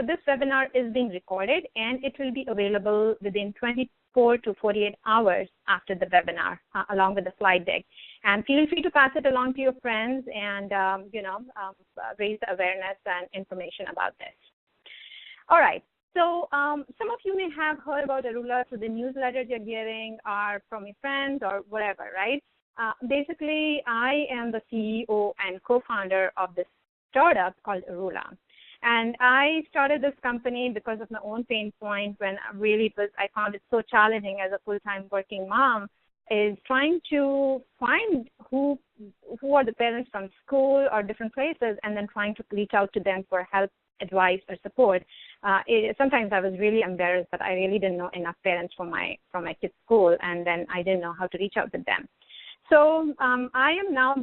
So this webinar is being recorded, and it will be available within 24 to 48 hours after the webinar, along with the slide deck. And feel free to pass it along to your friends and, raise the awareness and information about this. All right. So some of you may have heard about Oroola through the newsletters you're getting or from your friends or whatever, right? Basically, I am the CEO and co-founder of this startup called Oroola. And I started this company because of my own pain point when I found it so challenging as a full-time working mom, is trying to find who are the parents from school or different places and then trying to reach out to them for help, advice, or support. Sometimes I was really embarrassed that I really didn't know enough parents from my kids' school, and then I didn't know how to reach out to them. So I am now,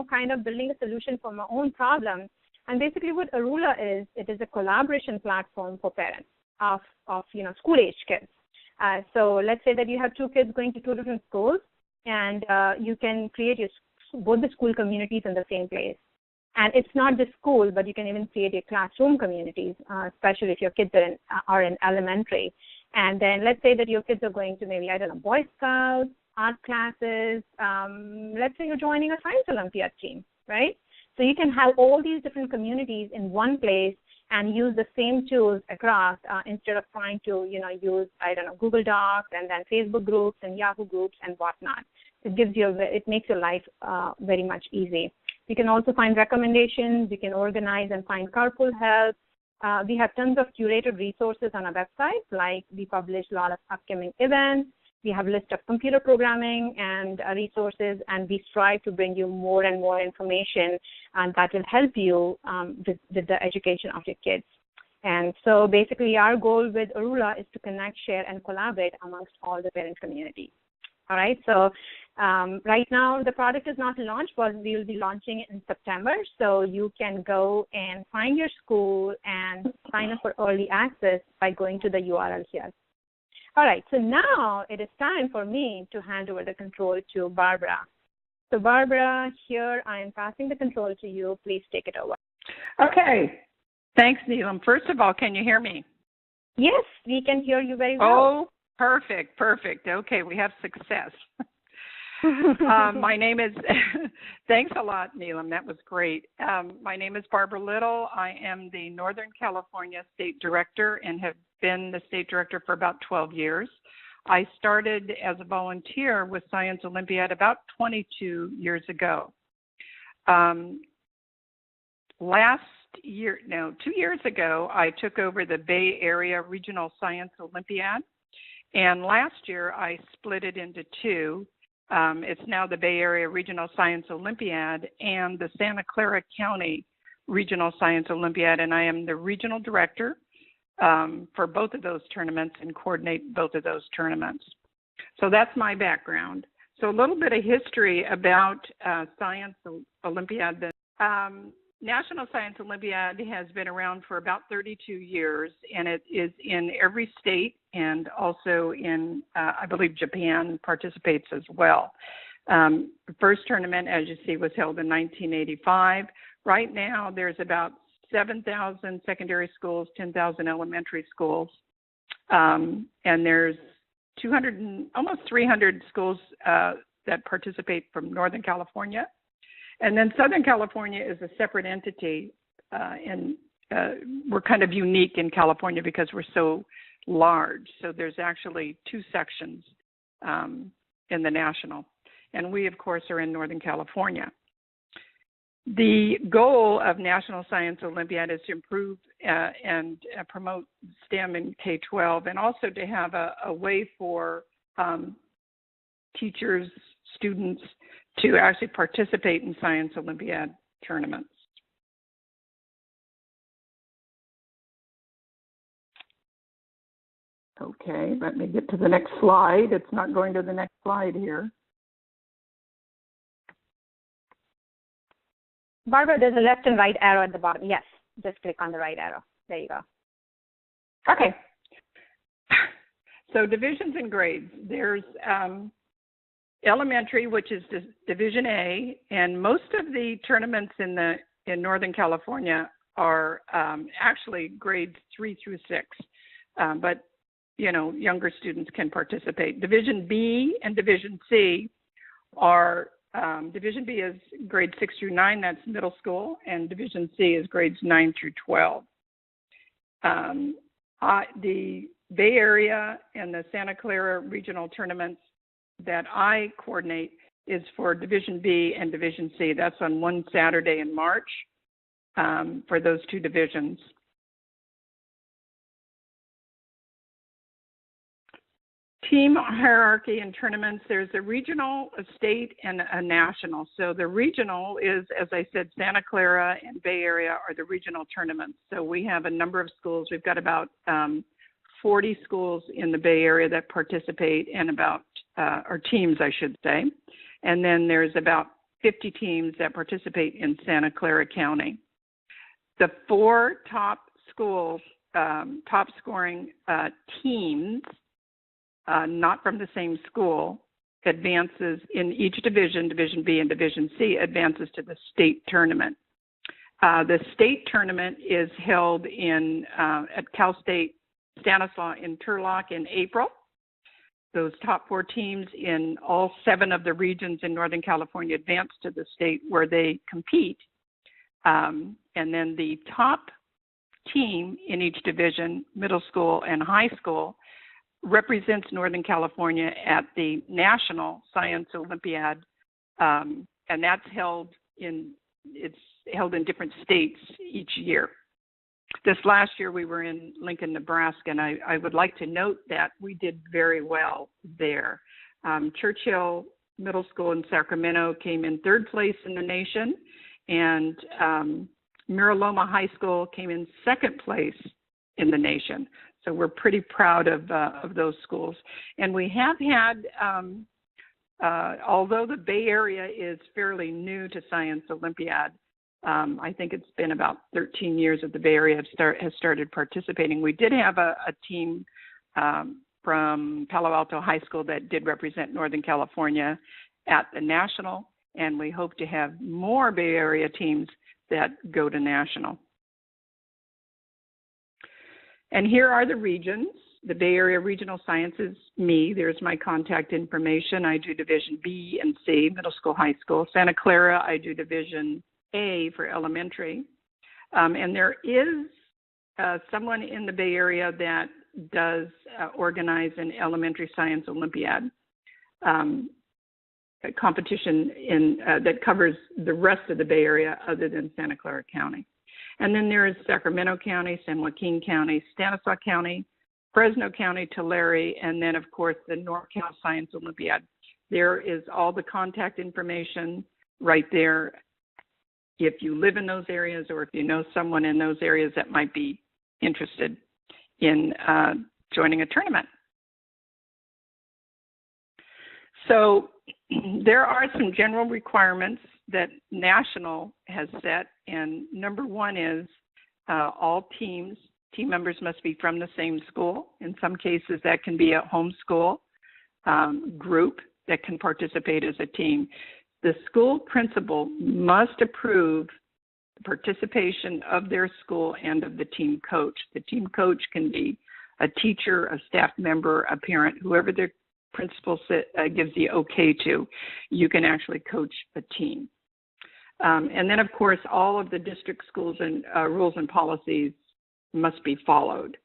kind of building a solution for my own problem. And basically what Oroola is, it is a collaboration platform for parents of school-age kids. So let's say that you have two kids going to two different schools, and you can create both the school communities in the same place. And it's not just school, but you can even create your classroom communities, especially if your kids are in elementary. And then let's say that your kids are going to maybe, Boy Scouts, art classes. Let's say you're joining a Science Olympiad team, right? So you can have all these different communities in one place and use the same tools across instead of trying to, use, Google Docs and then Facebook groups and Yahoo groups and whatnot. It makes your life very much easy. You can also find recommendations. You can organize and find carpool help. We have tons of curated resources on our website, like we publish a lot of upcoming events. We have a list of computer programming and resources, and we strive to bring you more and more information that will help you with the education of your kids. And so basically our goal with Oroola is to connect, share, and collaborate amongst all the parent community. All right, so right now the product is not launched, but we will be launching it in September. So you can go and find your school and sign up for early access by going to the URL here. All right, so now it is time for me to hand over the control to Barbara. So Barbara, here I am passing the control to you. Please take it over. Okay. Thanks, Neelam. First of all, can you hear me? Yes, we can hear you very well. Oh, perfect. Okay, we have success. My name is, thanks a lot, Neelam. That was great. My name is Barbara Little. I am the Northern California State Director and have been the State Director for about 12 years. I started as a volunteer with Science Olympiad about 22 years ago. 2 years ago, I took over the Bay Area Regional Science Olympiad, and last year I split it into two. It's now the Bay Area Regional Science Olympiad and the Santa Clara County Regional Science Olympiad, and I am the regional director for both of those tournaments and coordinate both of those tournaments. So that's my background. So a little bit of history about Science Olympiad. National Science Olympiad has been around for about 32 years, and it is in every state and also in, I believe, Japan participates as well. The first tournament, as you see, was held in 1985. Right now, there's about 7,000 secondary schools, 10,000 elementary schools, and there's almost 300 schools that participate from Northern California. And then Southern California is a separate entity, and we're kind of unique in California because we're so large. So there's actually two sections in the national, and we, of course, are in Northern California. The goal of National Science Olympiad is to improve and promote STEM in K-12, and also to have a way for teachers, students, to actually participate in Science Olympiad tournaments. Okay, let me get to the next slide. It's not going to the next slide here. Barbara, there's a left and right arrow at the bottom. Yes, just click on the right arrow. There you go. Okay. So divisions and grades. There's elementary, which is Division A, and most of the tournaments in Northern California are actually grades 3 through 6, but younger students can participate. Division B and Division C are, Division B is grades 6 through 9, that's middle school, and Division C is grades 9 through 12. The Bay Area and the Santa Clara regional tournaments that I coordinate is for Division B and Division C. That's on one Saturday in March for those two divisions. Team hierarchy in tournaments, there's a regional, a state, and a national. So the regional is, as I said, Santa Clara and Bay Area are the regional tournaments. So we have a number of schools. We've got about 40 schools in the Bay Area that participate, and about, or teams, I should say. And then there's about 50 teams that participate in Santa Clara County. The 4 top schools, top scoring teams, not from the same school, advances in each division, Division B and Division C, advances to the state tournament. The state tournament is held in at Cal State Stanislaus in Turlock in April. Those top 4 teams in all 7 of the regions in Northern California advance to the state where they compete. And then the top team in each division, middle school and high school, represents Northern California at the National Science Olympiad, and that's held in different states each year. This last year we were in Lincoln, Nebraska, and I would like to note that we did very well there. Churchill Middle School in Sacramento came in 3rd place in the nation, and Mira Loma High School came in 2nd place in the nation. So we're pretty proud of those schools. And we have had, although the Bay Area is fairly new to Science Olympiad, I think it's been about 13 years that the Bay Area has started participating. We did have a team from Palo Alto High School that did represent Northern California at the national, and we hope to have more Bay Area teams that go to national. And here are the regions. The Bay Area Regional Science is me. There's my contact information. I do Division B and C, middle school, high school. Santa Clara, I do Division A for elementary. And there is someone in the Bay Area that does organize an elementary science Olympiad competition that covers the rest of the Bay Area other than Santa Clara County. And then there is Sacramento County, San Joaquin County, Stanislaus County, Fresno County, Tulare, and then, of course, the NorCal Science Olympiad. There is all the contact information right there if you live in those areas or if you know someone in those areas that might be interested in joining a tournament. So there are some general requirements that National has set, and number 1 is all team members must be from the same school. In some cases, that can be a homeschool group that can participate as a team. The school principal must approve the participation of their school and of the team coach. The team coach can be a teacher, a staff member, a parent, whoever the principal gives the okay to. You can actually coach a team. And then, of course, all of the district schools and rules and policies must be followed.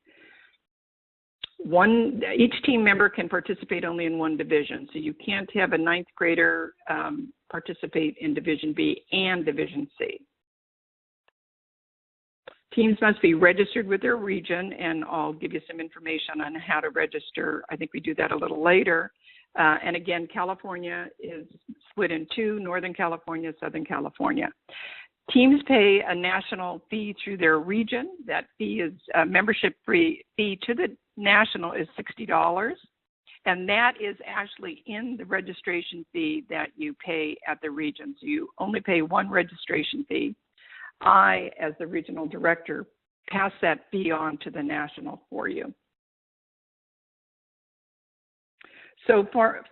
Each team member can participate only in one division, so you can't have a 9th grader participate in Division B and Division C. Teams must be registered with their region, and I'll give you some information on how to register. I think we do that a little later. And again, California is split in 2, Northern California, Southern California. Teams pay a national fee through their region. That fee is a membership fee to the national is $60. And that is actually in the registration fee that you pay at the region. So you only pay one registration fee. I, as the regional director, pass that fee on to the national for you. So for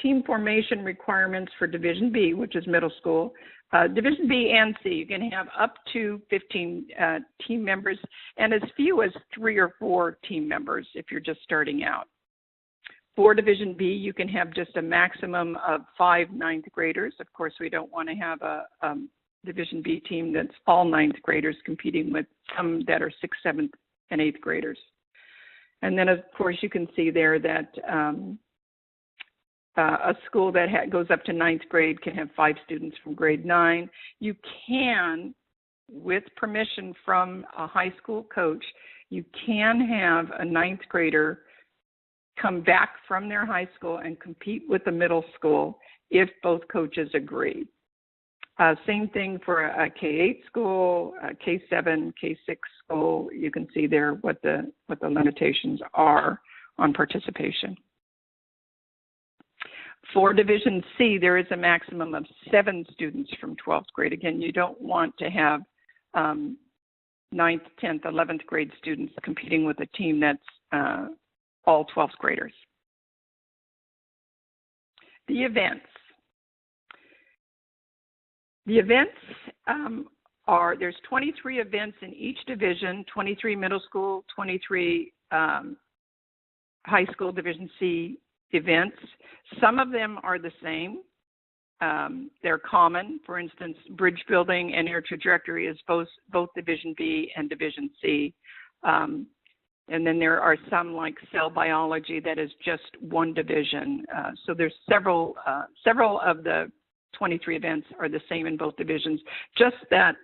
team formation requirements for Division B, which is middle school. Division B and C, you can have up to 15 team members and as few as 3 or 4 team members if you're just starting out. For Division B, you can have just a maximum of 5 ninth graders. Of course, we don't want to have a Division B team that's all ninth graders competing with some that are 6th, 7th, and 8th graders. And then, of course, you can see there that a school that goes up to 9th grade can have 5 students from grade 9. You can, with permission from a high school coach, you can have a 9th grader come back from their high school and compete with the middle school if both coaches agree. Same thing for a K-8 school, a K-7, K-6 school. You can see there what the limitations are on participation. For Division C, there is a maximum of 7 students from 12th grade. Again, you don't want to have 9th, 10th, 11th grade students competing with a team that's all 12th graders. The events. The events there's 23 events in each division, 23 middle school, 23 high school Division C events. Some of them are the same. They're common. For instance, bridge building and air trajectory is both Division B and Division C. And then there are some like cell biology that is just one division. So there's several of the 23 events are the same in both divisions. Just that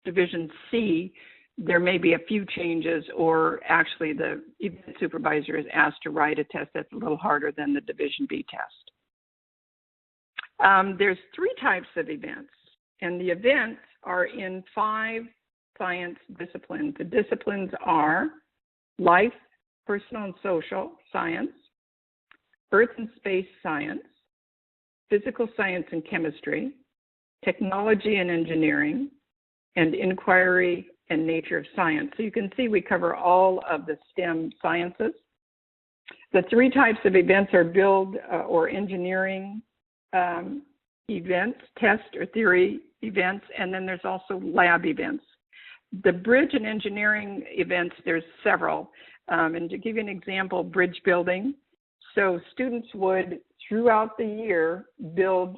Division C, there may be a few changes, or actually the event supervisor is asked to write a test that's a little harder than the Division B test. There's 3 types of events, and the events are in 5 science disciplines. The disciplines are life, personal and social science, earth and space science, physical science and chemistry, technology and engineering, and inquiry and nature of science. So you can see we cover all of the STEM sciences. The 3 types of events are build or engineering events, test or theory events, and then there's also lab events. The bridge and engineering events, there's several. And to give you an example, bridge building. So students would, throughout the year, build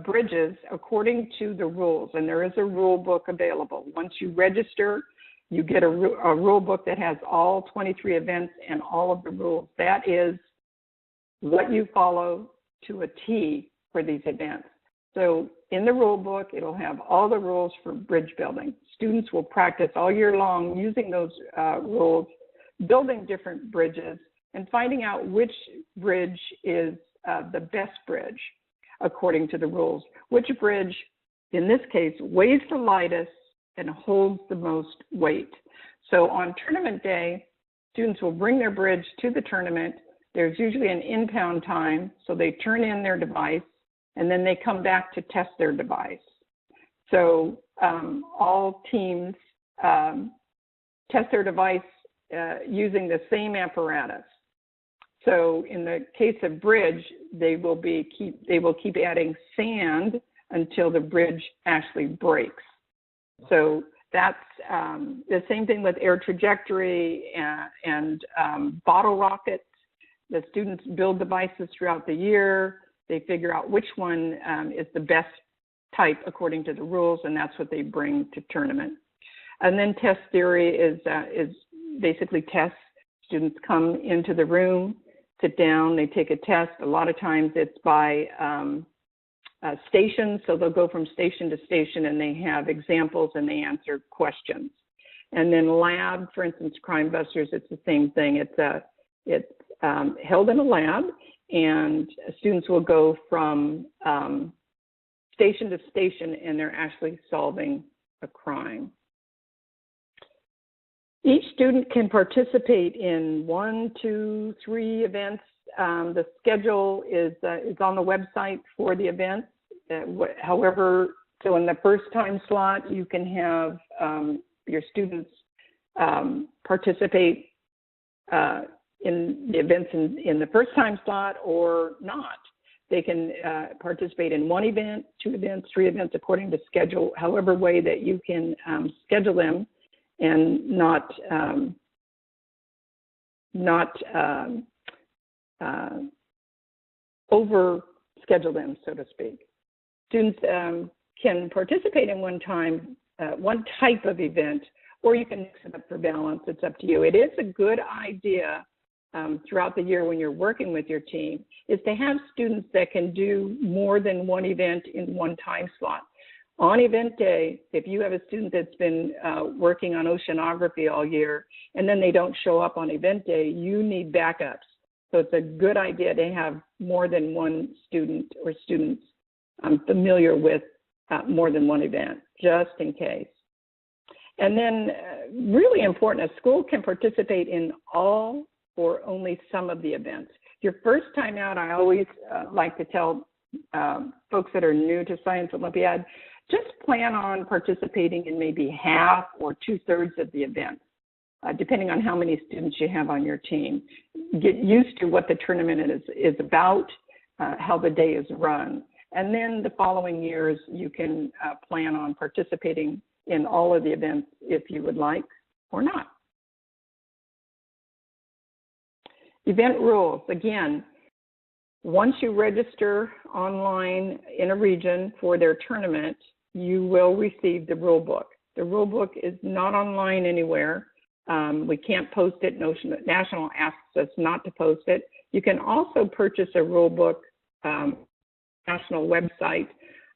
bridges according to the rules, and there is a rule book available. Once you register, you get a rule book that has all 23 events and all of the rules. That is what you follow to a T for these events. So in the rule book, it'll have all the rules for bridge building. Students will practice all year long using those rules, building different bridges, and finding out which bridge is the best bridge according to the rules. Which bridge, in this case, weighs the lightest and holds the most weight. So on tournament day, students will bring their bridge to the tournament. There's usually an impound time, so they turn in their device, and then they come back to test their device. So all teams test their device using the same apparatus. So in the case of bridge, they will keep adding sand until the bridge actually breaks. So that's the same thing with air trajectory and bottle rockets. The students build devices throughout the year. They figure out which one is the best type according to the rules, and that's what they bring to tournament. And then test theory is basically tests. Students come into the room, sit down, they take a test. A lot of times it's by stations, so they'll go from station to station and they have examples and they answer questions. And then lab, for instance, Crime Busters, it's the same thing. It's held in a lab, and students will go from station to station and they're actually solving a crime. Each student can participate in 1, 2, 3 events. The schedule is on the website for the events. However, so in the first time slot, you can have your students participate in the events in the first time slot or not. They can participate in 1 event, 2 events, 3 events, according to schedule, however way that you can schedule them and not over schedule them, so to speak. Students can participate in one type of event, or you can mix it up for balance. It's up to you. It is a good idea throughout the year when you're working with your team is to have students that can do more than 1 event in one time slot. On event day, if you have a student that's been working on oceanography all year and then they don't show up on event day, you need backups. So it's a good idea to have more than 1 student or students familiar with more than 1 event, just in case. And then really important, a school can participate in all or only some of the events. Your first time out, I always like to tell folks that are new to Science Olympiad, just plan on participating in maybe half or 2/3 of the events, depending on how many students you have on your team. Get used to what the tournament is about, how the day is run. And then the following years, you can plan on participating in all of the events if you would like or not. Event rules. Again, once you register online in a region for their tournament, you will receive the rule book. The rule book is not online anywhere. We can't post it. National asks us not to post it. You can also purchase a rule book, national website.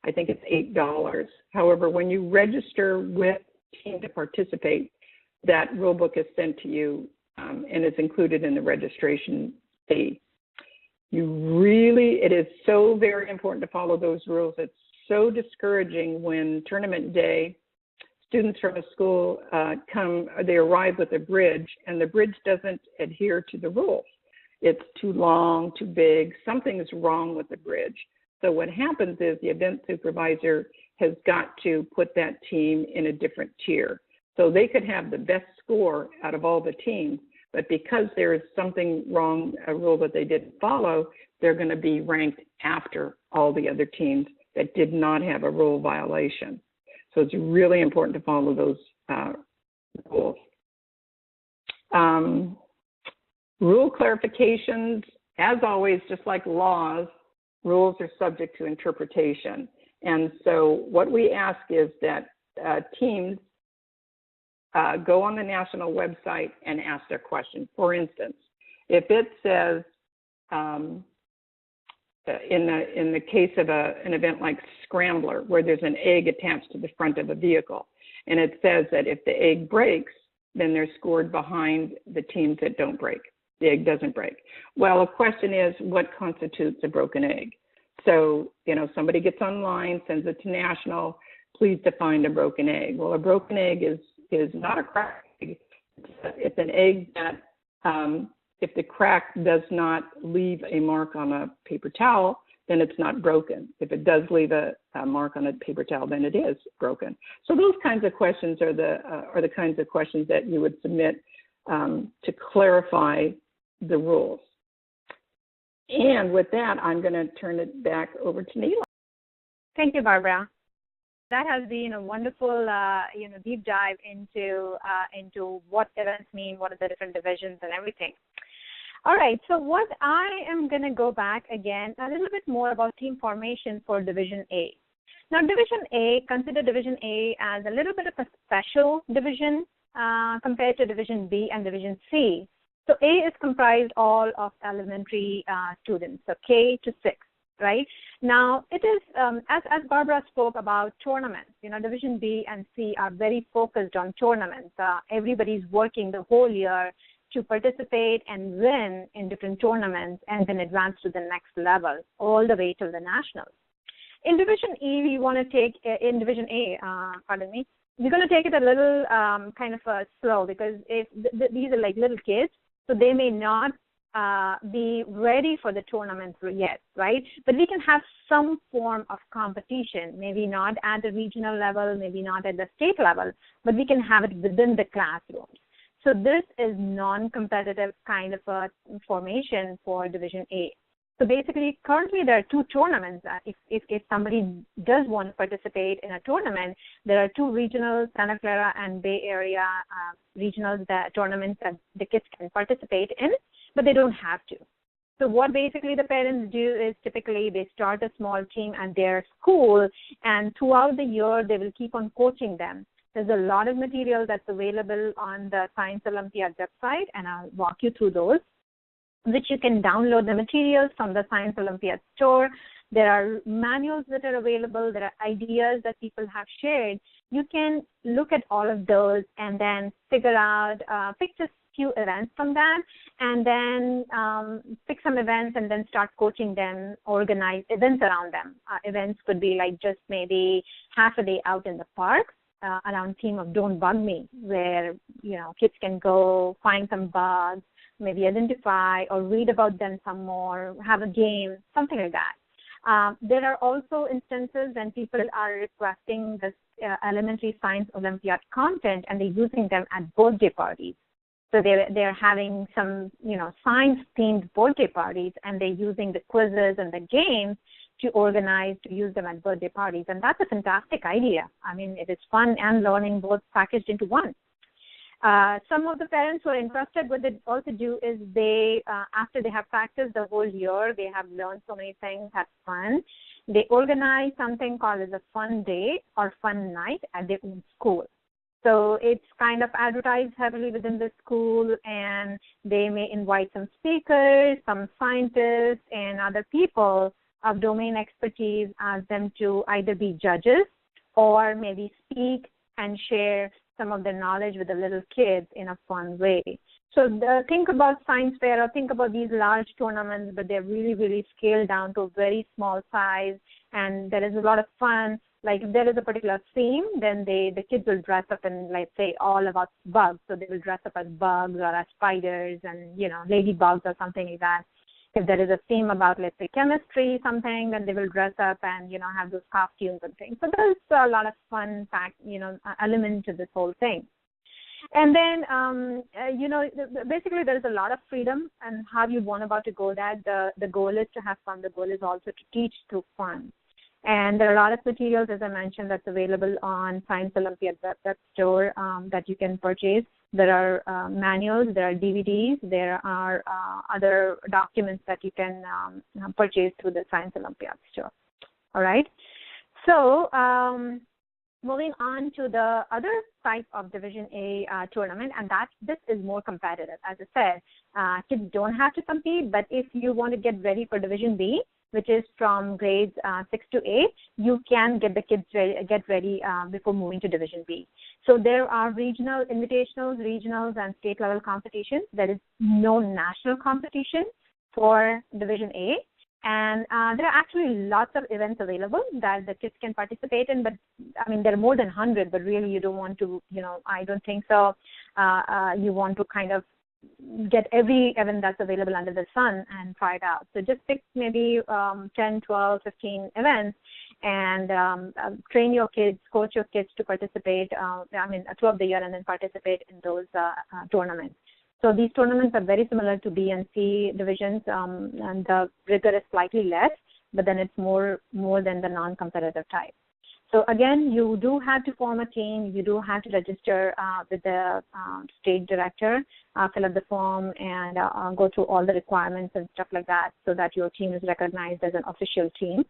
I think it's $8. However, when you register with the team to participate, that rule book is sent to you and is included in the registration fee. It is so very important to follow those rules. It's so discouraging when tournament day, students from a school they arrive with a bridge, and the bridge doesn't adhere to the rules. It's too long, too big, something's wrong with the bridge. So what happens is the event supervisor has got to put that team in a different tier. So they could have the best score out of all the teams, but because there is something wrong, a rule that they didn't follow, they're going to be ranked after all the other teams that did not have a rule violation. So it's really important to follow those rules. Rule clarifications, as always, just like laws, rules are subject to interpretation. And so what we ask is that teams go on the national website and ask their question. For instance, if it says, in the case of an event like Scrambler, where there's an egg attached to the front of a vehicle, and it says that if the egg breaks, then they're scored behind the teams that don't break. The egg doesn't break. Well, a question is, what constitutes a broken egg? So, somebody gets online, sends it to national, please define a broken egg. Well, a broken egg is not a cracked egg. It's an egg that, if the crack does not leave a mark on a paper towel, then it's not broken. If it does leave a mark on a paper towel, then it is broken. So those kinds of questions are the kinds of questions that you would submit to clarify the rules. And with that, I'm going to turn it back over to Neela. Thank you, Barbara. That has been a wonderful, deep dive into what events mean, what are the different divisions and everything. All right, so what I am going to go back again a little bit more about team formation for Division A. Now, Division A, consider Division A as a little bit of a special division compared to Division B and Division C. So A is comprised all of elementary students, so K to 6, right? Now, it is, as Barbara spoke about tournaments, Division B and C are very focused on tournaments. Everybody's working the whole year to participate and win in different tournaments and then advance to the next level, all the way to the nationals. In Division E, we want to take, in Division A, we're going to take it a little kind of slow, because if these are like little kids, so they may not be ready for the tournament yet, right? But we can have some form of competition, maybe not at the regional level, maybe not at the state level, but we can have it within the classrooms. So this is non-competitive kind of a formation for Division A. So basically, currently there are 2 tournaments. If somebody does want to participate in a tournament, there are 2 regional, Santa Clara and Bay Area regional tournaments that the kids can participate in, but they don't have to. So what basically the parents do is typically they start a small team at their school, and throughout the year they will keep on coaching them. There's a lot of material that's available on the Science Olympiad website, and I'll walk you through those, which you can download the materials from the Science Olympiad store. There are manuals that are available. There are ideas that people have shared. You can look at all of those and then figure out, pick just few events from that, and then pick some events and then start coaching them, organize events around them. Events could be like just maybe half a day out in the park around theme of Don't Bug Me, where, kids can go find some bugs, maybe identify or read about them some more, have a game, something like that. There are also instances when people are requesting this elementary Science Olympiad content and they're using them at birthday parties. So they're having some, science-themed birthday parties, and they're using the quizzes and the games to organize, to use them at birthday parties. And that's a fantastic idea. I mean, it is fun and learning both packaged into one. Some of the parents who are interested, what they also do is they, after they have practiced the whole year, they have learned so many things, had fun, they organize something called as a fun day or fun night at their own school. So it's kind of advertised heavily within the school, and they may invite some speakers, some scientists, and other people of domain expertise, ask them to either be judges or maybe speak and share some of their knowledge with the little kids in a fun way. So think about science fair or think about these large tournaments, but they're really, really scaled down to a very small size, and there is a lot of fun. Like if there is a particular theme, then the kids will dress up in, let's say, all about bugs. So they will dress up as bugs or as spiders and, ladybugs or something like that. If there is a theme about, let's say, chemistry, something, then they will dress up and, have those costumes and things. So there's a lot of fun element to this whole thing. And then, basically there's a lot of freedom and how you want about to go that. The goal is to have fun. The goal is also to teach through fun. And there are a lot of materials, as I mentioned, that's available on Science Olympiad web store that you can purchase. There are manuals, there are DVDs, there are other documents that you can purchase through the Science Olympiad store. All right. So moving on to the other type of Division A tournament, and this is more competitive. As I said, kids don't have to compete, but if you want to get ready for Division B, which is from grades 6 to 8, you can get the kids get ready before moving to Division B. So there are regional invitationals, regionals, and state-level competitions. There is no national competition for Division A. And there are actually lots of events available that the kids can participate in, but I mean, there are more than 100, but really you don't want to, I don't think so. You want to kind of get every event that's available under the sun and try it out. So just pick maybe 10, 12, 15 events and train your kids, coach your kids to participate, throughout the year and then participate in those tournaments. So these tournaments are very similar to B and C divisions, and the rigor is slightly less, but then it's more than the non-competitive type. So again, you do have to form a team. You do have to register with the state director, fill out the form, and go through all the requirements and stuff like that so that your team is recognized as an official team.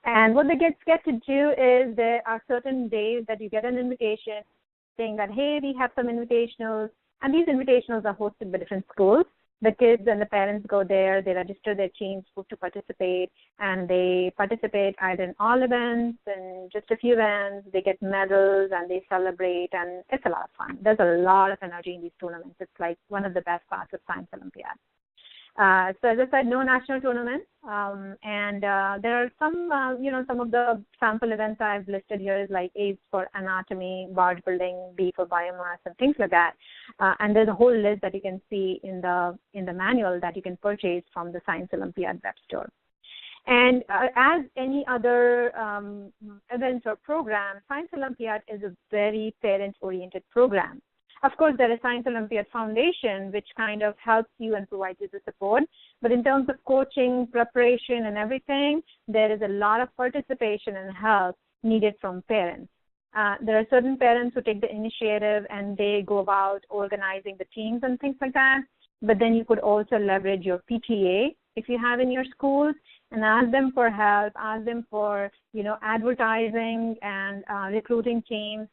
And what the kids get to do is there are certain days that you get an invitation saying that, hey, we have some invitationals, and these invitationals are hosted by different schools. The kids and the parents go there, they register their teams to participate, and they participate either in all events and just a few events. They get medals and they celebrate, and it's a lot of fun. There's a lot of energy in these tournaments. It's like one of the best parts of Science Olympiad. So as I said, no national tournaments, and there are some, some of the sample events I've listed here is like A for anatomy, barge building, B for biomass, and things like that. And there's a whole list that you can see in the manual that you can purchase from the Science Olympiad web store. And as any other events or program, Science Olympiad is a very parent-oriented program. Of course, there is Science Olympiad Foundation, which kind of helps you and provides you the support. But in terms of coaching, preparation, and everything, there is a lot of participation and help needed from parents. There are certain parents who take the initiative and they go about organizing the teams and things like that. But then you could also leverage your PTA if you have in your schools and ask them for help, ask them for, advertising and recruiting teams.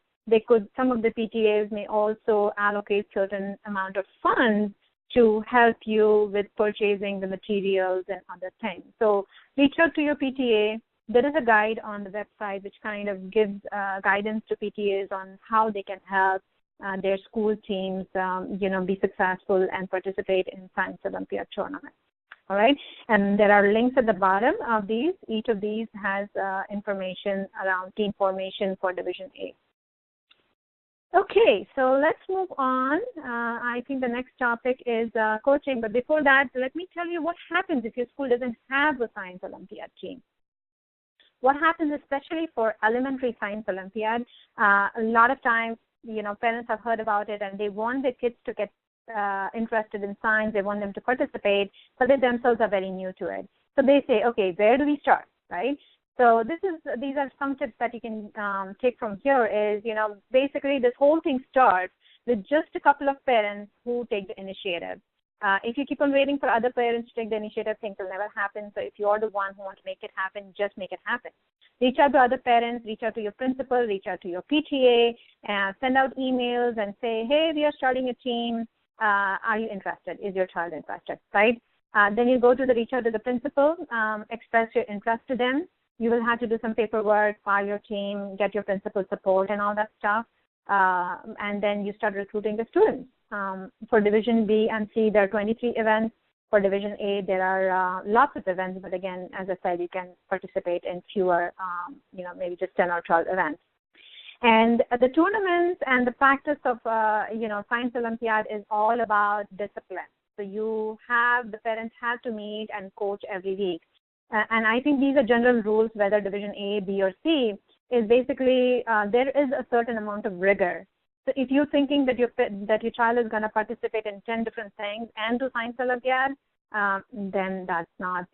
Some of the PTAs may also allocate certain amount of funds to help you with purchasing the materials and other things. So reach out to your PTA. There is a guide on the website which kind of gives guidance to PTAs on how they can help their school teams, be successful and participate in Science Olympiad tournament. All right, and there are links at the bottom of these. Each of these has information around team formation for Division A. Okay, so let's move on. I think the next topic is coaching, but before that, let me tell you what happens if your school doesn't have a Science Olympiad team. What happens, especially for elementary Science Olympiad, a lot of times, parents have heard about it and they want their kids to get interested in science, they want them to participate, but they themselves are very new to it. So they say, okay, where do we start, right? So these are some tips that you can take from here is, basically this whole thing starts with just a couple of parents who take the initiative. If you keep on waiting for other parents to take the initiative, things will never happen. So if you're the one who wants to make it happen, just make it happen. Reach out to other parents, reach out to your principal, reach out to your PTA, send out emails and say, hey, we are starting a team. Are you interested? Is your child interested, right? Then you go to reach out to the principal, express your interest to them. You will have to do some paperwork, file your team, get your principal support and all that stuff. And then you start recruiting the students. For Division B and C, there are 23 events. For Division A, there are lots of events. But again, as I said, you can participate in fewer, maybe just 10 or 12 events. And the tournaments and the practice of, Science Olympiad is all about discipline. So the parents have to meet and coach every week. And I think these are general rules, whether Division A, B, or C, is basically there is a certain amount of rigor. So if you're thinking that your child is going to participate in 10 different things and do Science Olympiad, then that's not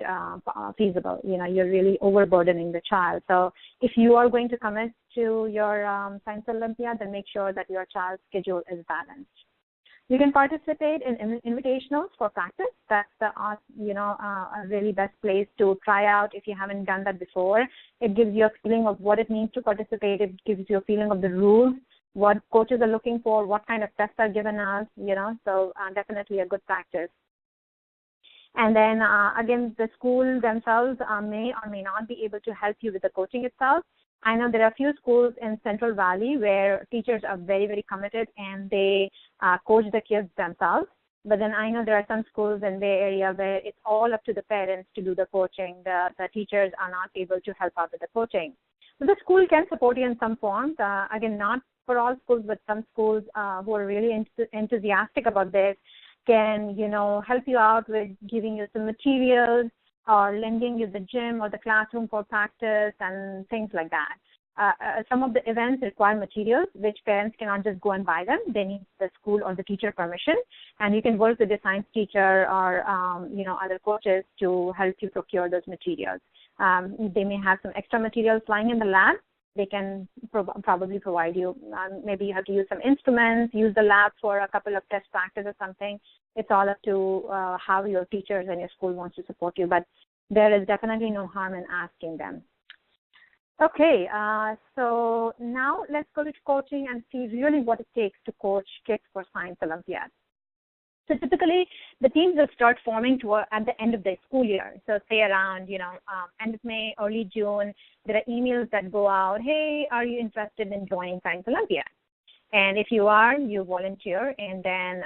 feasible. You're really overburdening the child. So if you are going to commit to your Science Olympiad, then make sure that your child's schedule is balanced. You can participate in invitationals for practice. That's the a really best place to try out if you haven't done that before. It gives you a feeling of what it means to participate. It gives you a feeling of the rules, what coaches are looking for, what kind of tests are given us, so definitely a good practice. And then, again, the school themselves may or may not be able to help you with the coaching itself. I know there are a few schools in Central Valley where teachers are very, very committed and they coach the kids themselves. But then I know there are some schools in Bay Area where it's all up to the parents to do the coaching. The teachers are not able to help out with the coaching. So the school can support you in some forms. Again, not for all schools, but some schools who are really enthusiastic about this can, help you out with giving you some materials or lending you the gym or the classroom for practice and things like that. Some of the events require materials which parents cannot just go and buy them. They need the school or the teacher permission, and you can work with the science teacher or, other coaches to help you procure those materials. They may have some extra materials lying in the lab. They can probably provide you. Maybe you have to use some instruments, use the lab for a couple of test practice or something. It's all up to how your teachers and your school wants to support you, but there is definitely no harm in asking them. Okay, so now let's go to coaching and see really what it takes to coach kids for Science Olympiad. So typically, the teams will start forming at the end of the school year. So say around, end of May, early June, there are emails that go out, hey, are you interested in joining Science Olympiad? And if you are, you volunteer, and then,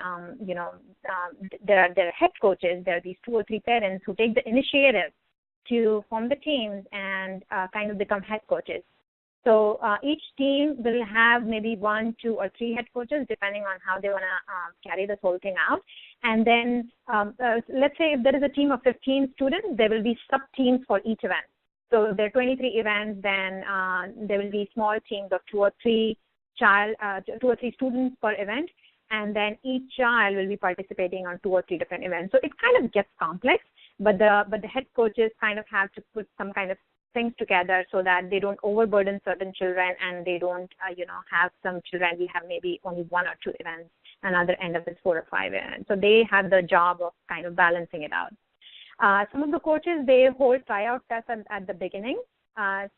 there are head coaches. There are these 2 or 3 parents who take the initiative to form the teams and kind of become head coaches. So each team will have maybe 1, 2, or 3 head coaches, depending on how they want to carry this whole thing out. And then let's say if there is a team of 15 students, there will be sub-teams for each event. So if there are 23 events, then there will be small teams of 2 or 3 students per event. and then each child will be participating on 2 or 3 different events. So it kind of gets complex, but the head coaches kind of have to put some kind of things together so that they don't overburden certain children, and they don't, have some children we have maybe only 1 or 2 events, another end of this 4 or 5 events. So they have the job of kind of balancing it out. Some of the coaches, they hold tryout tests at the beginning.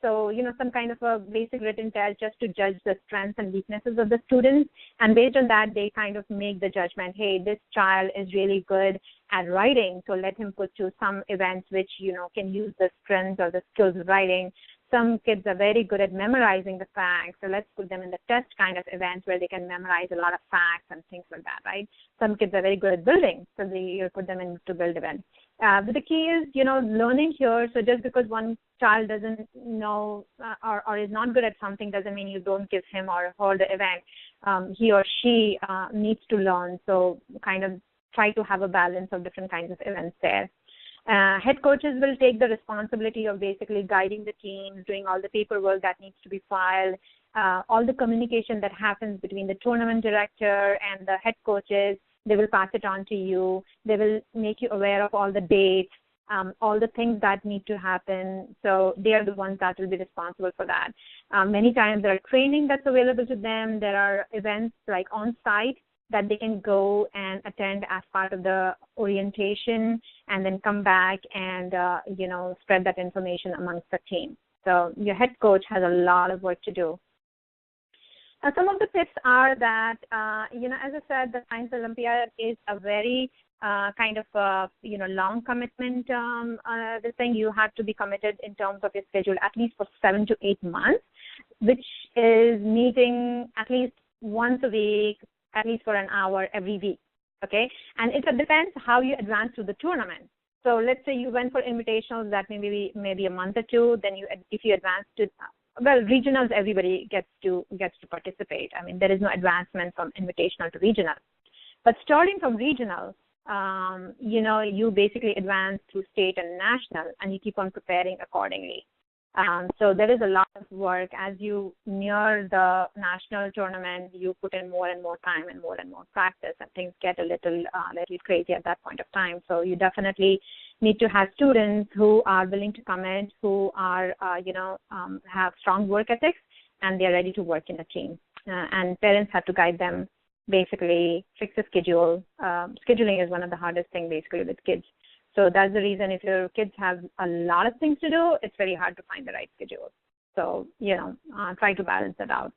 So, some kind of a basic written test just to judge the strengths and weaknesses of the students. And based on that, they kind of make the judgment, hey, this child is really good at writing, so let him put to some events which, can use the strengths or the skills of writing. Some kids are very good at memorizing the facts, so let's put them in the test kind of events where they can memorize a lot of facts and things like that, right? Some kids are very good at building, so you put them into build events. But the key is, learning here. So just because one child doesn't know or is not good at something doesn't mean you don't give him or her the event. He or she needs to learn. So kind of try to have a balance of different kinds of events there. Head coaches will take the responsibility of basically guiding the team, doing all the paperwork that needs to be filed, all the communication that happens between the tournament director and the head coaches. They will pass it on to you. They will make you aware of all the dates, all the things that need to happen. So they are the ones that will be responsible for that. Many times there are training that's available to them. There are events like on-site that they can go and attend as part of the orientation and then come back and, spread that information amongst the team. So your head coach has a lot of work to do. Some of the tips are that, as I said, the Science Olympiad is a very long commitment. The thing you have to be committed in terms of your schedule at least for 7 to 8 months, which is meeting at least once a week, at least for an hour every week, okay? And it depends how you advance to the tournament. So let's say you went for invitationals that maybe a month or 2, then if you advance to regionals, everybody gets to participate. I mean, there is no advancement from invitational to regional. But starting from regional, you basically advance through state and national, and you keep on preparing accordingly. So there is a lot of work. As you near the national tournament, you put in more and more time and more practice, and things get a little crazy at that point of time. So you definitely need to have students who are willing to commit, who are, have strong work ethics, and they're ready to work in a team. And parents have to guide them, basically fix the schedule. Scheduling is one of the hardest things basically with kids. So that's the reason if your kids have a lot of things to do, it's very hard to find the right schedule. So, try to balance that out.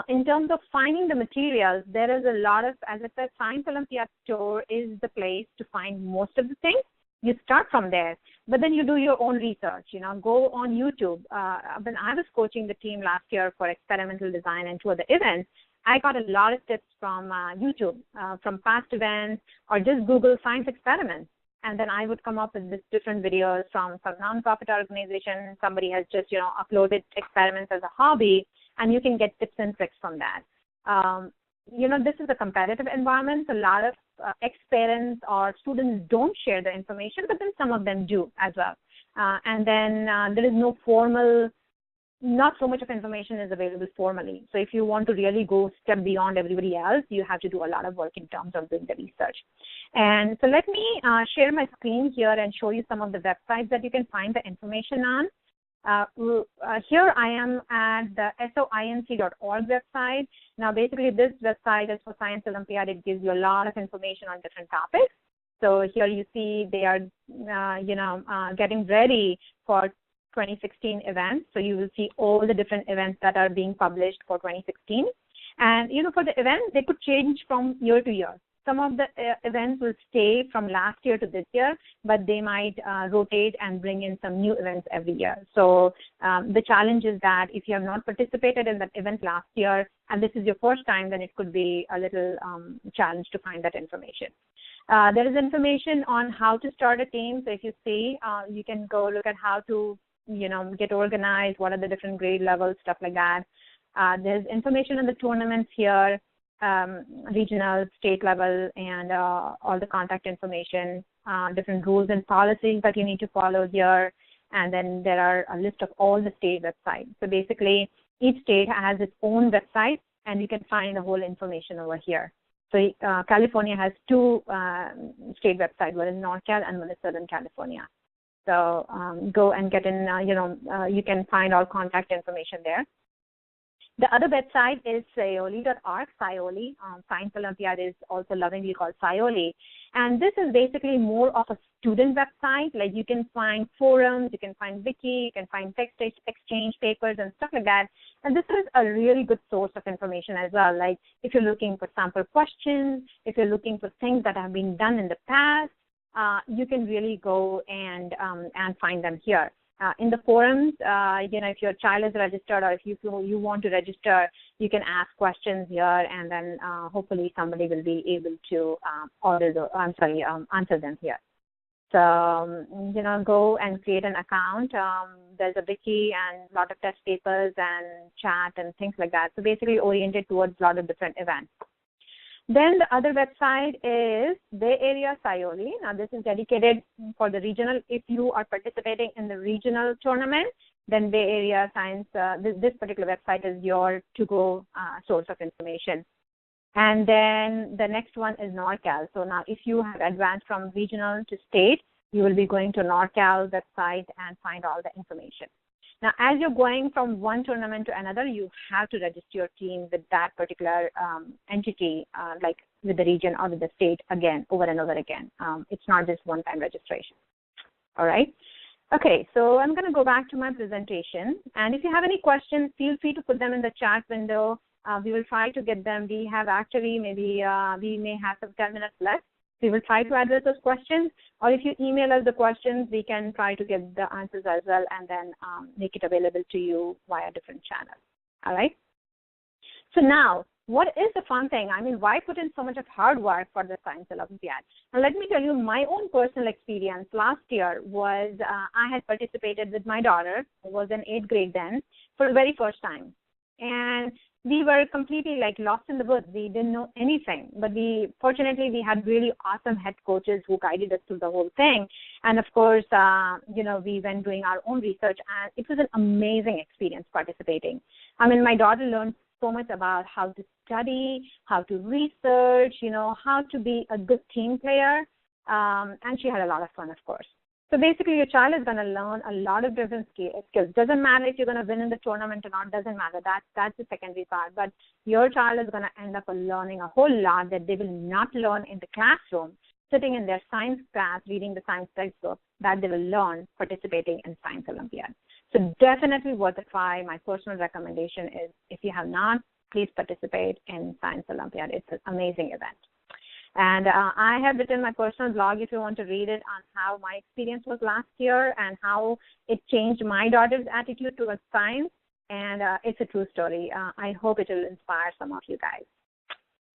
In terms of finding the materials, there is a lot of, as I said, Science Olympiad store is the place to find most of the things. You start from there, but then you do your own research, go on YouTube. When I was coaching the team last year for experimental design and 2 other events, I got a lot of tips from YouTube, from past events, or just Google science experiments. And then I would come up with different videos from some nonprofit organization. Somebody has just, uploaded experiments as a hobby, and you can get tips and tricks from that. This is a competitive environment. A lot of ex-parents or students don't share the information, but then some of them do as well. And then there is no formal, not so much of information is available formally. So if you want to really go step beyond everybody else, you have to do a lot of work in terms of doing the research. And so let me share my screen here and show you some of the websites that you can find the information on. Here I am at the soinc.org website. Now basically this website is for Science Olympiad. It gives you a lot of information on different topics. So here you see they are, getting ready for 2016 events. So you will see all the different events that are being published for 2016. And, for the event, they could change from year to year. Some of the events will stay from last year to this year, but they might rotate and bring in some new events every year. So the challenge is that if you have not participated in that event last year, and this is your first time, then it could be a little challenge to find that information. There is information on how to start a team. So if you see, you can go look at how to get organized, what are the different grade levels, stuff like that. There's information on the tournaments here, regional, state level, and all the contact information, different rules and policies that you need to follow here. And then there are a list of all the state websites. So basically, each state has its own website, and you can find the whole information over here. So California has two state websites, one is NorCal and one is Southern California. So go and get in, you can find all contact information there. The other website is scioli.org, Scioli. Science Olympiad is also lovingly called Scioli. And this is basically more of a student website. Like you can find forums, you can find wiki, you can find text exchange papers and stuff like that. And this is a really good source of information as well. Like if you're looking for sample questions, if you're looking for things that have been done in the past, you can really go and find them here. In the forums, if your child is registered or if you want to register, you can ask questions here, and then hopefully somebody will be able to answer them here. So, go and create an account. There's a wiki and a lot of test papers and chat and things like that. So basically oriented towards a lot of different events. Then the other website is Bay Area Scioli. Now this is dedicated for the regional. If you are participating in the regional tournament, then Bay Area Science, this particular website is your to-go source of information. And then the next one is NorCal. So now if you have advanced from regional to state, you will be going to NorCal website and find all the information. Now, as you're going from one tournament to another, you have to register your team with that particular entity, like with the region or with the state again, over and over again. It's not just one-time registration. All right? Okay, so I'm going to go back to my presentation. And if you have any questions, feel free to put them in the chat window. We will try to get them. We have actually we may have some 10 minutes left. We will try to address those questions, or if you email us the questions, we can try to get the answers as well and then make it available to you via different channels. All right? So now, what is the fun thing? I mean, why put in so much of hard work for the Science Olympiad? Now, let me tell you my own personal experience. Last year was I had participated with my daughter, who was in 8th grade then, for the very first time. And we were completely lost in the woods. We didn't know anything, but fortunately we had really awesome head coaches who guided us through the whole thing. And of course, we went doing our own research, and it was an amazing experience participating. I mean, my daughter learned so much about how to study, how to research, how to be a good team player, and she had a lot of fun, of course. So basically, your child is going to learn a lot of different skills. Doesn't matter if you're going to win in the tournament or not. Doesn't matter. That's the secondary part. But your child is going to end up learning a whole lot that they will not learn in the classroom, sitting in their science class, reading the science textbook, that they will learn participating in Science Olympiad. So definitely worth a try. My personal recommendation is, if you have not, please participate in Science Olympiad. It's an amazing event. And I have written my personal blog, if you want to read it, on how my experience was last year and how it changed my daughter's attitude towards science. And it's a true story. I hope it will inspire some of you guys.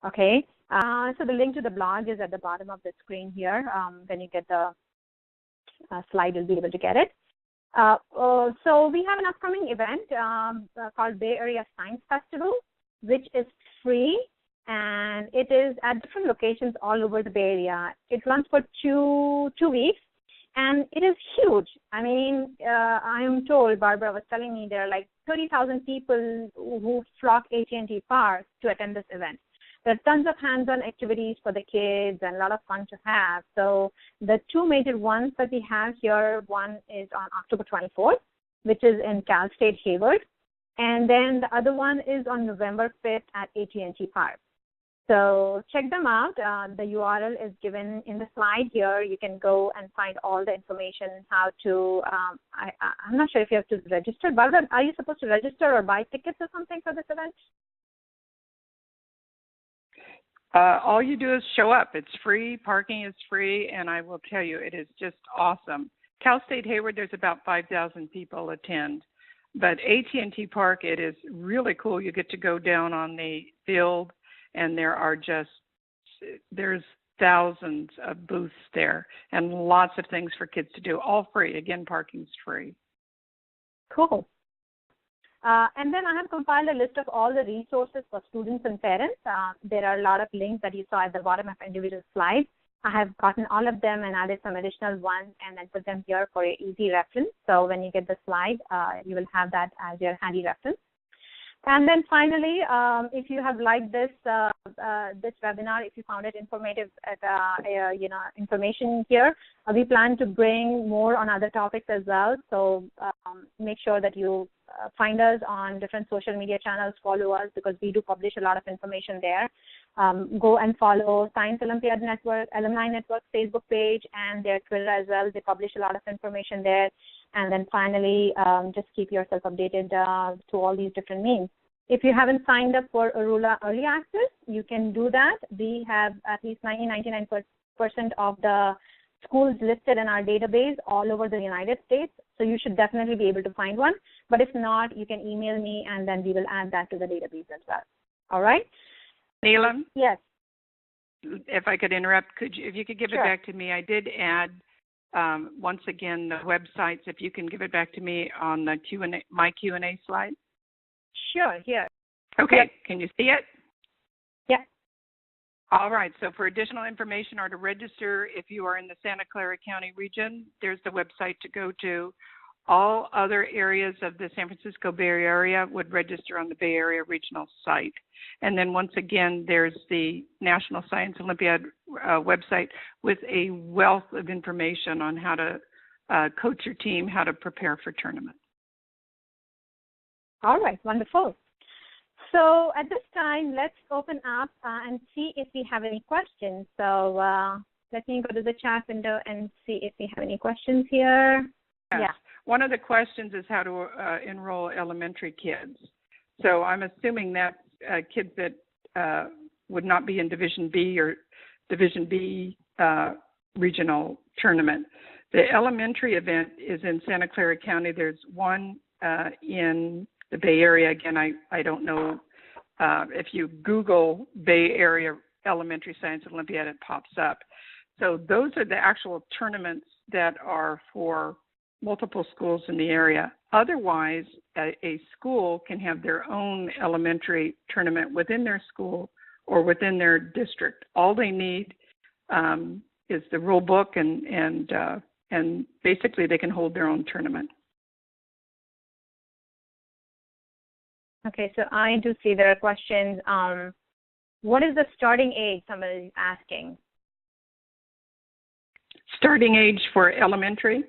Okay, so the link to the blog is at the bottom of the screen here. When you get the slide, you'll be able to get it. So we have an upcoming event called Bay Area Science Festival, which is free. And it is at different locations all over the Bay Area. It runs for two weeks, and it is huge. I mean, I am told, Barbara was telling me, there are 30,000 people who flock AT&T Park to attend this event. There are tons of hands-on activities for the kids and a lot of fun to have. So the two major ones that we have here, one is on October 24th, which is in Cal State Hayward. And then the other one is on November 5th at AT&T Park. So check them out. The URL is given in the slide here. You can go and find all the information, how to, I'm not sure if you have to register. Barbara, are you supposed to register or buy tickets or something for this event? All you do is show up. It's free. Parking is free. And I will tell you, it is just awesome. Cal State Hayward, there's about 5,000 people attend. But AT&T Park, it is really cool. You get to go down on the field, and there's thousands of booths there and lots of things for kids to do, all free. Again, parking's free. Cool. And then I have compiled a list of all the resources for students and parents. There are a lot of links that you saw at the bottom of individual slides. I have gotten all of them and added some additional ones and then put them here for your easy reference. So when you get the slide, you will have that as your handy reference. And then finally, if you have liked this this webinar, if you found it informative, information here, we plan to bring more on other topics as well. So make sure that you find us on different social media channels, follow us, because we do publish a lot of information there. Go and follow Science Olympiad Network, Alumni Network Facebook page, and their Twitter as well. They publish a lot of information there. And then finally, just keep yourself updated to all these different means. If you haven't signed up for Oroola Early Access, you can do that. We have at least 99% of the schools listed in our database all over the United States, so you should definitely be able to find one. But if not, you can email me, and then we will add that to the database as well. All right? Neelam? Yes. If I could interrupt, if you could give Sure. it back to me. I did add, once again, the websites. If you can give it back to me on the my Q&A slide. Sure, here. Okay, Yep. Can you see it? Yeah. All right, so for additional information or to register, if you are in the Santa Clara County region, there's the website to go to. All other areas of the San Francisco Bay Area would register on the Bay Area Regional site. And then once again, there's the National Science Olympiad website with a wealth of information on how to coach your team, how to prepare for tournaments. All right, wonderful. So at this time, let's open up and see if we have any questions. So let me go to the chat window and see if we have any questions here. Yes. Yeah. One of the questions is how to enroll elementary kids. So I'm assuming that kids that would not be in Division B or Division B regional tournament. The elementary event is in Santa Clara County. There's one in the Bay Area. Again, I don't know if you Google Bay Area Elementary Science Olympiad, it pops up. So those are the actual tournaments that are for multiple schools in the area. Otherwise, a school can have their own elementary tournament within their school or within their district. All they need is the rule book, and basically they can hold their own tournament. Okay, so I do see there are questions. What is the starting age? Somebody is asking. Starting age for elementary?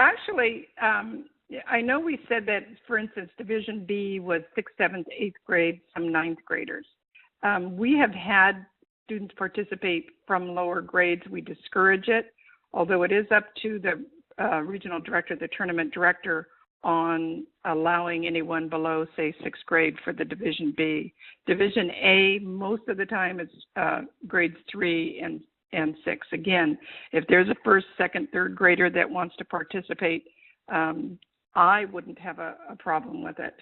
Actually, I know we said that, for instance, Division B was 6th, 7th, 8th grade, some 9th graders. We have had students participate from lower grades. We discourage it, although it is up to the regional director, the tournament director, on allowing anyone below, say, 6th grade for the Division B. Division A, most of the time, it's grades 3 and 6. Again, if there's a 1st, 2nd, 3rd grader that wants to participate, I wouldn't have a problem with it.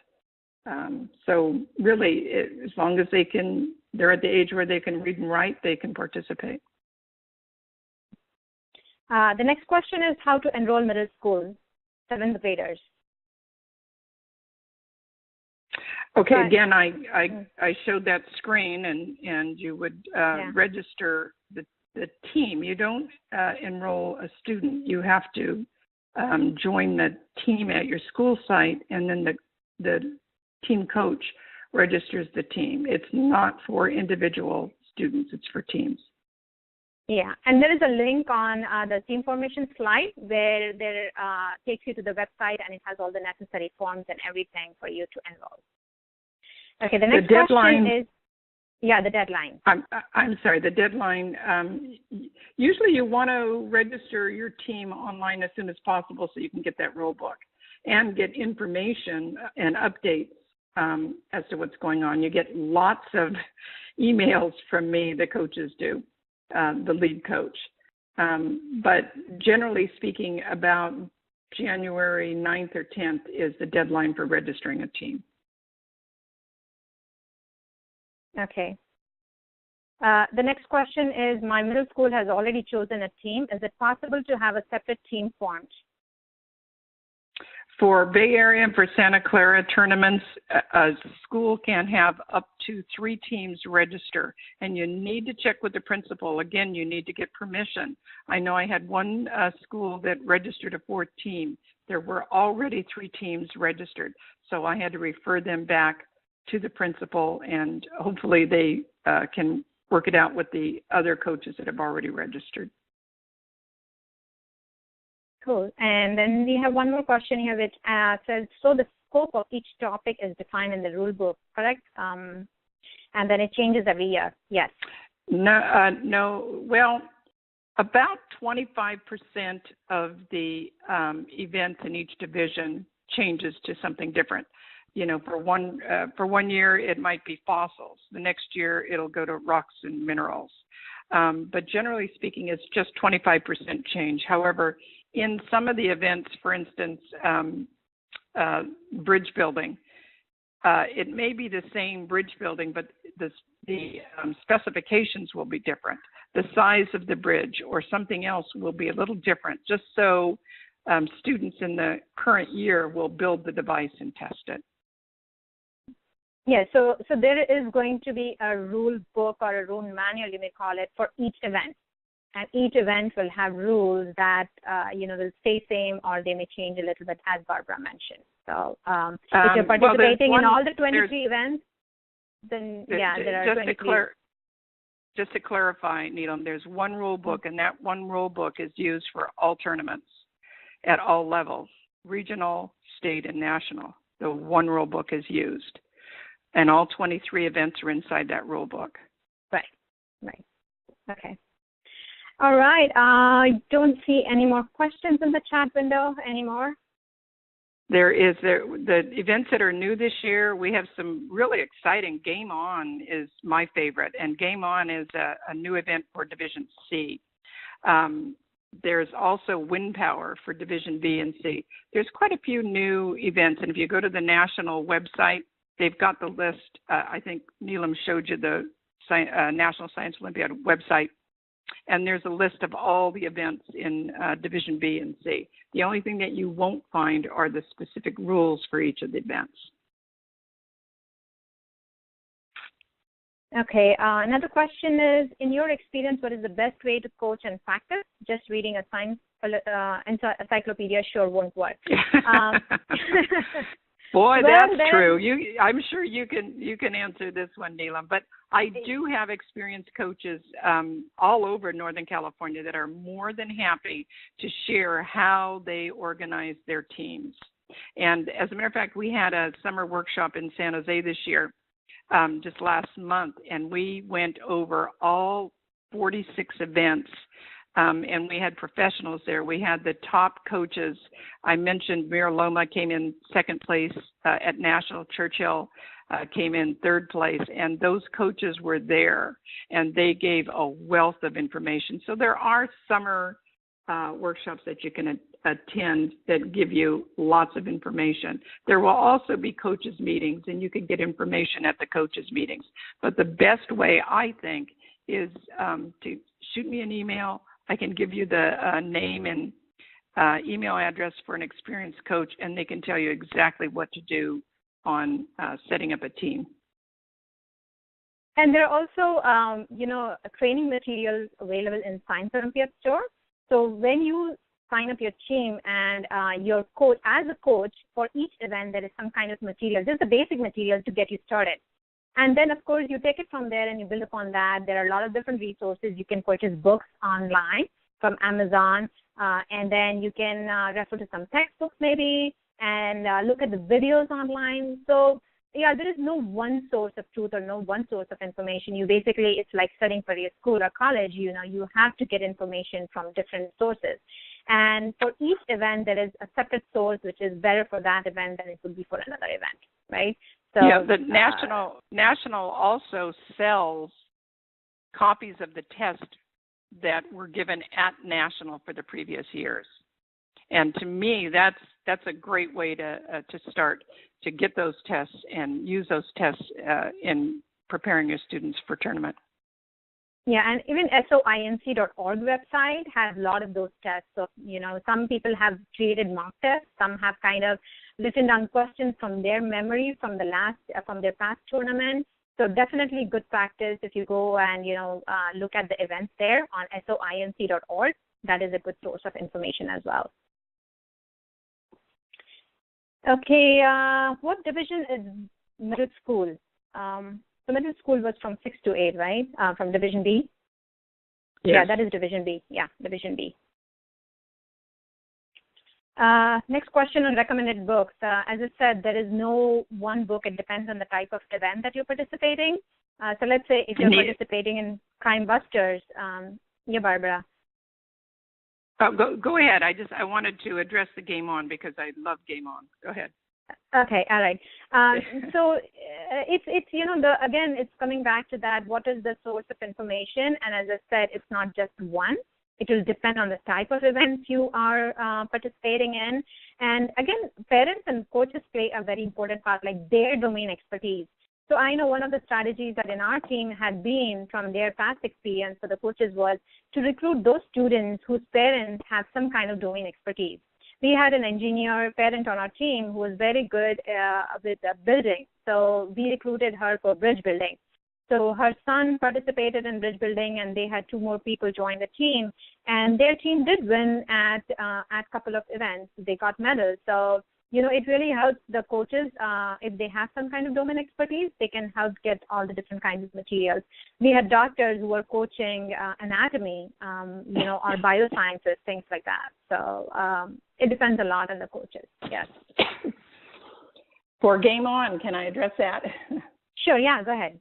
So really, as long as they're at the age where they can read and write, they can participate. The next question is how to enroll middle school, 7th graders. Okay, again, I showed that screen, and you would register the team. You don't enroll a student. You have to join the team at your school site, and then the team coach registers the team. It's not for individual students. It's for teams. Yeah, and there is a link on the team formation slide where there takes you to the website, and it has all the necessary forms and everything for you to enroll. Okay, the next question is, the deadline. I'm sorry, the deadline. Usually you want to register your team online as soon as possible so you can get that rule book and get information and updates as to what's going on. You get lots of emails from me, the coaches do, the lead coach. But generally speaking, about January 9th or 10th is the deadline for registering a team. Okay. The next question is, my middle school has already chosen a team. Is it possible to have a separate team formed? For Bay Area and for Santa Clara tournaments, a school can have up to 3 teams register, and you need to check with the principal. Again, you need to get permission. I know I had one school that registered a 4th team. There were already 3 teams registered, so I had to refer them back to the principal, and hopefully they can work it out with the other coaches that have already registered. Cool. And then we have one more question here, which says, so the scope of each topic is defined in the rule book, correct? And then it changes every year. Yes. No. Well, about 25% of the events in each division changes to something different. For one year it might be fossils. The next year it'll go to rocks and minerals. But generally speaking, it's just 25% change. However, in some of the events, for instance, bridge building, it may be the same bridge building, but the specifications will be different. The size of the bridge or something else will be a little different, just so students in the current year will build the device and test it. Yeah, so there is going to be a rule book or a rule manual, you may call it, for each event. And each event will have rules that, will stay same, or they may change a little bit, as Barbara mentioned. So if you're participating in all the 23 events, then there are 23. Just to clarify, Neelam, there's one rule book, and that one rule book is used for all tournaments at all levels, regional, state, and national. The one rule book is used, and all 23 events are inside that rule book. Right. Okay. All right. I don't see any more questions in the chat window anymore. The events that are new this year, we have some really exciting. Game On is my favorite, and Game On is a new event for Division C. There's also Wind Power for Division B and C. There's quite a few new events, and if you go to the national website, they've got the list. I think Neelam showed you the National Science Olympiad website, and there's a list of all the events in Division B and C. The only thing that you won't find are the specific rules for each of the events. Okay, another question is, in your experience, what is the best way to coach and practice? Just reading a science encyclopedia sure won't work. Boy, that's true. I'm sure you can answer this one, Neelam. But I do have experienced coaches all over Northern California that are more than happy to share how they organize their teams. And as a matter of fact, we had a summer workshop in San Jose this year, just last month, and we went over all 46 events. And we had professionals there. We had the top coaches. I mentioned Mira Loma came in second place at National. Churchill came in third place. And those coaches were there, and they gave a wealth of information. So there are summer workshops that you can attend that give you lots of information. There will also be coaches' meetings, and you can get information at the coaches' meetings. But the best way, I think, is to shoot me an email. I can give you the name and email address for an experienced coach, and they can tell you exactly what to do on setting up a team. And there are also, training materials available in Science Olympiad store. So when you sign up your team and your coach, as a coach, for each event, there is some kind of material, just the basic material to get you started. And then, of course, you take it from there and you build upon that. There are a lot of different resources. You can purchase books online from Amazon, and then you can refer to some textbooks maybe and look at the videos online. So, yeah, there is no one source of truth or no one source of information. You basically, it's like studying for your school or college. You have to get information from different sources. And for each event, there is a separate source which is better for that event than it would be for another event, right? So, yeah, the National also sells copies of the test that were given at National for the previous years. And to me, that's a great way to start, to get those tests and use those tests in preparing your students for tournament. Yeah, and even soinc.org website has a lot of those tests. So, some people have created mock tests. Some have kind of written down questions from their memory from their past tournament. So definitely good practice if you go and, look at the events there on soinc.org. That is a good source of information as well. Okay, what division is middle school. So middle school was from 6 to 8, right? From Division B? Yes. Yeah, that is Division B. Yeah, Division B. Next question on recommended books. As I said, there is no one book. It depends on the type of event that you're participating. So let's say if you're participating in Crime Busters, yeah, Barbara. Oh, go ahead. I wanted to address the Game On because I love Game On. Go ahead. Okay, all right. So it's again, it's coming back to that. What is the source of information? And as I said, it's not just one. It will depend on the type of events you are participating in. And again, parents and coaches play a very important part, like their domain expertise. So I know one of the strategies that in our team had been from their past experience for the coaches was to recruit those students whose parents have some kind of domain expertise. We had an engineer parent on our team who was very good with building. So we recruited her for bridge building. So her son participated in bridge building, and they had 2 more people join the team. And their team did win at a couple of events. They got medals. So, it really helps the coaches. If they have some kind of domain expertise, they can help get all the different kinds of materials. We had doctors who were coaching anatomy, or biosciences, things like that. So it depends a lot on the coaches, yes. For Game On, can I address that? Sure, yeah, go ahead.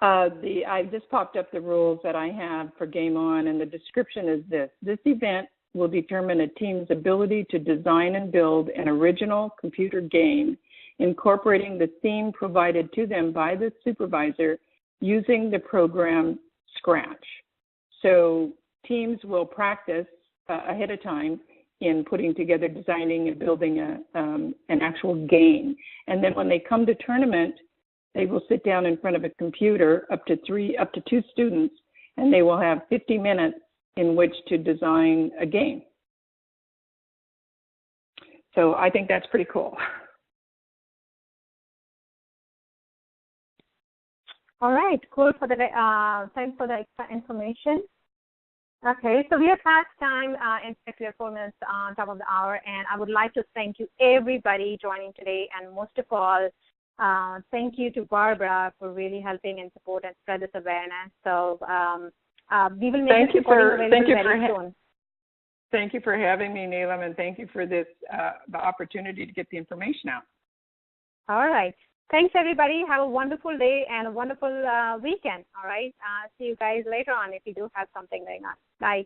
I just popped up the rules that I have for Game On, and the description is this. This event will determine a team's ability to design and build an original computer game, incorporating the theme provided to them by the supervisor using the program Scratch. So teams will practice ahead of time in putting together, designing, and building an actual game. And then when they come to tournament, they will sit down in front of a computer, up to 2 students, and they will have 50 minutes in which to design a game. So I think that's pretty cool. All right, cool. Thanks for the extra information. Okay, so we are past time. In fact, we are 4 minutes on top of the hour, and I would like to thank you, everybody, joining today, and most of all, thank you to Barbara for really helping and support and spread this awareness. So we will make this recording available very soon. Thank you for having me, Neelam, and thank you for this the opportunity to get the information out. All right. Thanks, everybody. Have a wonderful day and a wonderful weekend. All right. See you guys later on if you do have something going on. Bye.